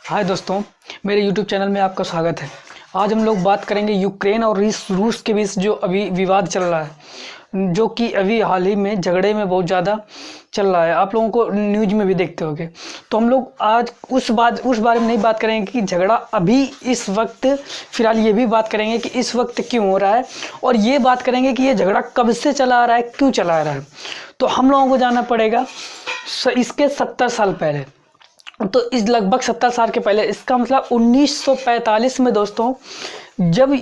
हाय दोस्तों, मेरे YouTube channel में आपका स्वागत है। आज हम लोग बात करेंगे यूक्रेन और रूस के बीच जो अभी विवाद चल रहा है, जो कि अभी हाल ही में झगड़े में बहुत ज़्यादा चल रहा है। आप लोगों को न्यूज़ में भी देखते होंगे। तो हम लोग आज उस बारे में नहीं बात करेंगे कि झगड़ा अभी इस वक्त, फिलहाल ये भी बात करेंगे कि इस वक्त क्यों हो रहा है, और ये बात करेंगे कि ये झगड़ा कब से चला आ रहा है, क्यों चला आ रहा है। तो हम लोगों को जाना पड़ेगा इसके 70 साल पहले। तो इस लगभग 70 साल के पहले, इसका मतलब 1945 में दोस्तों, जब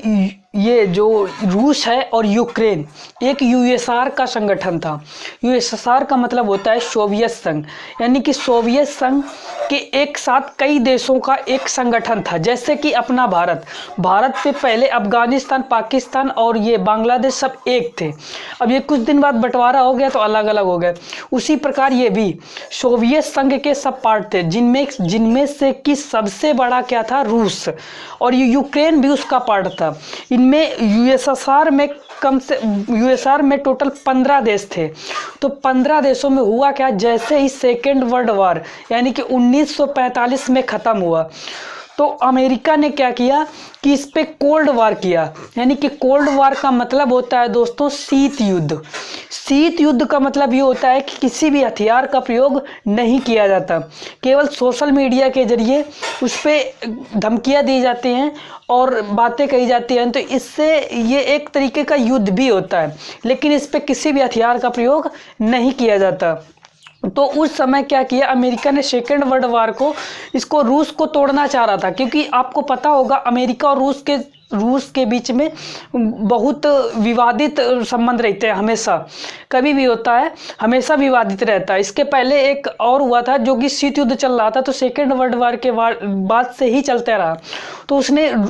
ये जो रूस है और यूक्रेन एक यूएसआर का संगठन था। यूएसआर का मतलब होता है सोवियत संघ, यानी कि सोवियत संघ के एक साथ कई देशों का एक संगठन था। जैसे कि अपना भारत पे पहले अफगानिस्तान, पाकिस्तान और ये बांग्लादेश सब एक थे। अब ये कुछ दिन बाद बंटवारा हो गया तो अलग अलग हो गए। उसी प्रकार ये भी सोवियत संघ के सब पार्ट थे, जिनमें से कि सबसे बड़ा क्या था, रूस, और ये यूक्रेन भी उसका पार्ट था। इनमें यूएसआर में टोटल 15 देश थे। तो 15 देशों में हुआ क्या, जैसे ही सेकेंड वर्ल्ड वॉर यानी कि 1945 में ख़त्म हुआ, तो अमेरिका ने क्या किया कि इस पे कोल्ड वार किया। यानी कि कोल्ड वार का मतलब होता है दोस्तों शीत युद्ध। शीत युद्ध का मतलब ये होता है कि किसी भी हथियार का प्रयोग नहीं किया जाता, केवल सोशल मीडिया के जरिए उस पर धमकियाँ दी जाती हैं और बातें कही जाती हैं। तो इससे ये एक तरीके का युद्ध भी होता है, लेकिन इस पर किसी भी हथियार का प्रयोग नहीं किया जाता। तो उस समय क्या किया, अमेरिका ने सेकेंड वर्ल्ड वार को, इसको रूस को तोड़ना चाह रहा था। क्योंकि आपको पता होगा अमेरिका और रूस के बीच में बहुत विवादित संबंध रहते हैं। हमेशा कभी भी होता है, हमेशा विवादित रहता है। इसके पहले एक और हुआ था जो कि शीत युद्ध चल रहा था, तो सेकेंड वर्ल्ड वार के बाद से ही चलता रहा। तो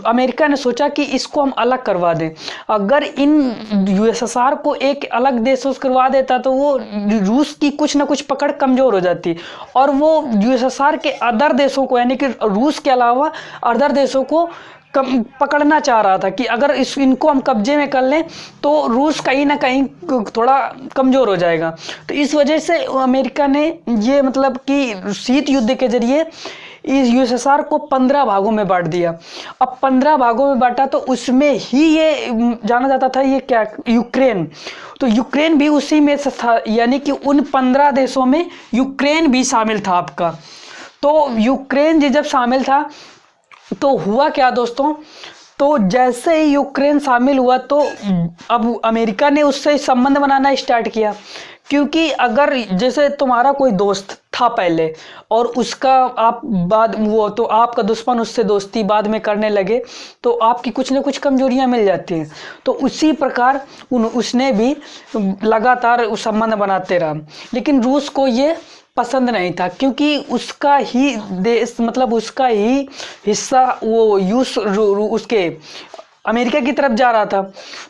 अमेरिका ने सोचा कि इसको हम अलग करवा दें। अगर इन यूएसएसआर को एक अलग देश करवा देता तो वो रूस की कुछ ना कुछ पकड़ कमज़ोर हो जाती, और वो यूएसएसआर के अदर देशों को, यानी कि रूस के अलावा अदर देशों को पकड़ना चाह रहा था कि अगर इनको हम कब्जे में कर लें तो रूस कहीं ना कहीं थोड़ा कमज़ोर हो जाएगा। तो इस वजह से अमेरिका ने ये मतलब कि शीत युद्ध के जरिए इस यूएसएसआर को 15 भागों में बांट दिया। अब 15 भागों में बांटा तो उसमें ही ये जाना जाता था, ये क्या, यूक्रेन। तो यूक्रेन भी उसी में से था, यानी कि उन 15 देशों में यूक्रेन भी शामिल था आपका। तो यूक्रेन जब शामिल था तो हुआ क्या दोस्तों, तो जैसे ही यूक्रेन शामिल हुआ तो अब अमेरिका ने उससे संबंध बनाना स्टार्ट किया। क्योंकि अगर जैसे तुम्हारा कोई दोस्त था पहले और उसका आप बाद वो, तो आपका दुश्मन उससे दोस्ती बाद में करने लगे तो आपकी कुछ न कुछ कमजोरियां मिल जाती हैं। तो उसी प्रकार उसने भी लगातार संबंध बनाते रहा। लेकिन रूस को ये पसंद नहीं था, क्योंकि उसका ही देश, मतलब उसका ही हिस्सा वो उसके अमेरिका की तरफ जा रहा था।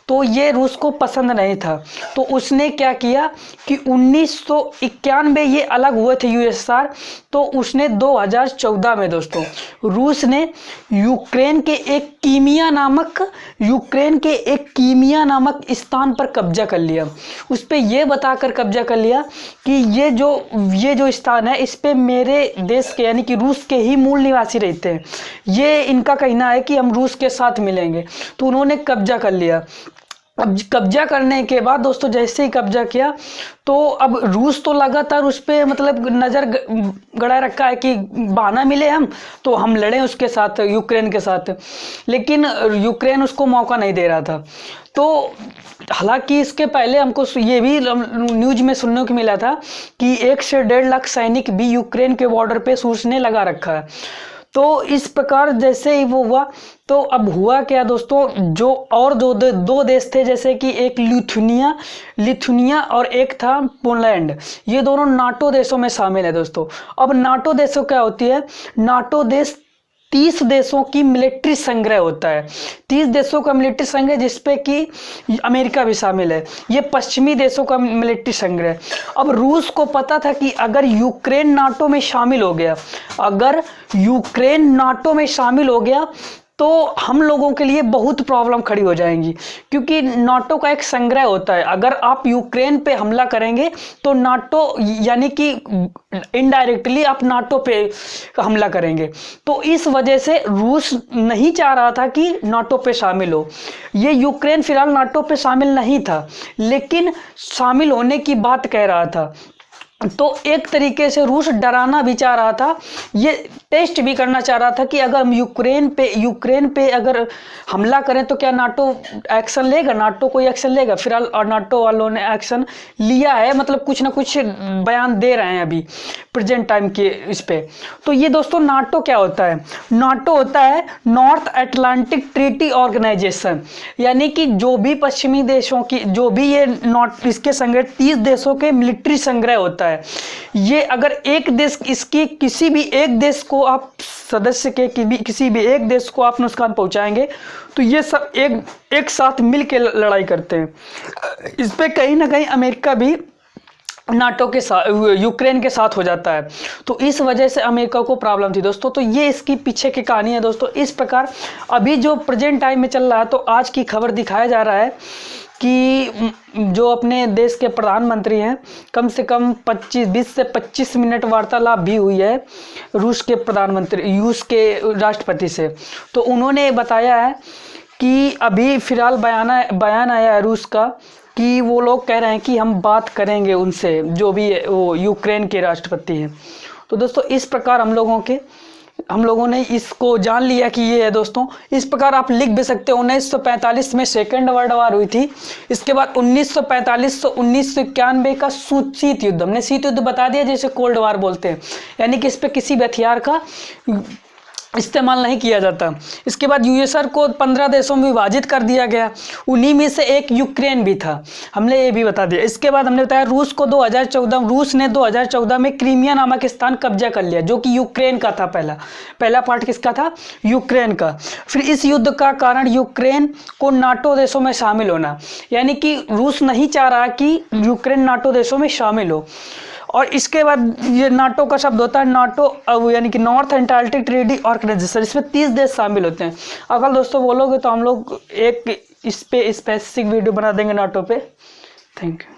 तो ये रूस को पसंद नहीं था। तो उसने क्या किया कि 1991 ये अलग हुए थे यूएसएसआर। तो उसने 2014 में दोस्तों रूस ने यूक्रेन के एक कीमिया नामक स्थान पर कब्जा कर लिया। उस पर यह बताकर कब्जा कर लिया कि ये जो स्थान है, इस पे मेरे देश के यानी कि रूस के ही मूल निवासी रहते हैं। ये इनका कहना है कि हम रूस के साथ मिलेंगे। तो उन्होंने कब्जा कर लिया। अब कब्जा करने के बाद दोस्तों, जैसे ही कब्जा किया तो अब रूस तो लगातार उस पर मतलब नज़र गड़ा रखा है कि बहाना मिले हम तो हम लड़ें उसके साथ, यूक्रेन के साथ। लेकिन यूक्रेन उसको मौका नहीं दे रहा था। तो हालांकि इसके पहले हमको ये भी न्यूज में सुनने को मिला था कि 1 से 1.5 लाख सैनिक भी यूक्रेन के बॉर्डर पे रूस ने लगा रखा है। तो इस प्रकार जैसे ही वो हुआ, तो अब हुआ क्या दोस्तों, जो और दो देश थे, जैसे कि एक लिथुनिया और एक था पोलैंड। ये दोनों नाटो देशों में शामिल है दोस्तों। अब नाटो देशों क्या होती है, नाटो देश 30 देशों की मिलिट्री संग्रह होता है। 30 देशों का मिलिट्री संग्रह, जिसपे कि अमेरिका भी शामिल है। ये पश्चिमी देशों का मिलिट्री संग्रह। अब रूस को पता था कि अगर यूक्रेन नाटो में शामिल हो गया तो हम लोगों के लिए बहुत प्रॉब्लम खड़ी हो जाएंगी, क्योंकि नाटो का एक संग्रह होता है। अगर आप यूक्रेन पे हमला करेंगे तो नाटो यानी कि इनडायरेक्टली आप नाटो पे हमला करेंगे। तो इस वजह से रूस नहीं चाह रहा था कि नाटो पे शामिल हो। ये यूक्रेन फिलहाल नाटो पे शामिल नहीं था, लेकिन शामिल होने की बात कह रहा था। तो एक तरीके से रूस डराना भी चाह रहा था, ये टेस्ट भी करना चाह रहा था कि अगर हम यूक्रेन पे अगर हमला करें तो क्या नाटो एक्शन लेगा, नाटो कोई एक्शन लेगा। फिलहाल और नाटो वालों ने एक्शन लिया है, मतलब कुछ ना कुछ बयान दे रहे हैं अभी प्रेजेंट टाइम के इस पे। तो ये दोस्तों नाटो क्या होता है? नाटो होता है नॉर्थ अटलांटिक ट्रीटी ऑर्गेनाइजेशन, यानी कि जो भी पश्चिमी देशों की जो भी ये इसके संग्रह 30 देशों के मिलिट्री संग्रह होता है। ये अगर एक देश इसकी किसी भी एक देश को आप सदस्य के किसी भी एक देश को आप नुकसान पहुंचाएंगे तो ये सब एक साथ मिल के लड़ाई करते हैं। इस पे कहीं ना कहीं अमेरिका भी नाटो के साथ यूक्रेन के साथ हो जाता है। तो इस वजह से अमेरिका को प्रॉब्लम थी दोस्तों। तो ये इसकी पीछे की कहानी है दोस्तों। इस प्रकार अभी जो प्रेजेंट टाइम में चल रहा है, तो आज की खबर दिखाया जा रहा है कि जो अपने देश के प्रधानमंत्री हैं, कम से कम 20 से 25 मिनट वार्तालाप भी हुई है रूस के राष्ट्रपति से। तो उन्होंने बताया है कि अभी फिलहाल बयान आया है रूस का कि वो लोग कह रहे हैं कि हम बात करेंगे उनसे, जो भी वो यूक्रेन के राष्ट्रपति हैं। तो दोस्तों इस प्रकार हम लोगों ने इसको जान लिया कि ये है दोस्तों। इस प्रकार आप लिख भी सकते हो 1945 में सेकेंड वर्ल्ड वार हुई थी। इसके बाद 1945 से 1991 का शीत युद्ध, हमने शीत युद्ध बता दिया जिसे कोल्ड वार बोलते हैं, यानी कि इस पर किसी भी हथियार का इस्तेमाल नहीं किया जाता। इसके बाद यूएसआर को 15 देशों में विभाजित कर दिया गया, उन्हीं में से एक यूक्रेन भी था, हमने ये भी बता दिया। इसके बाद हमने बताया रूस ने 2014 में क्रीमिया नामक स्थान कब्जा कर लिया, जो कि यूक्रेन का था। पहला पार्ट किसका था? यूक्रेन का। फिर इस युद्ध का कारण यूक्रेन को नाटो देशों में शामिल होना, यानी कि रूस नहीं चाह रहा कि यूक्रेन नाटो देशों में शामिल हो। और इसके बाद ये नाटो का शब्द होता है नाटो, यानी कि नॉर्थ अटलांटिक ट्रीटी ऑर्गेनाइजेशन। इसमें 30 देश शामिल होते हैं। अगर दोस्तों बोलोगे तो हम लोग एक इस पे स्पेसिफिक वीडियो बना देंगे नाटो पे। Thank you.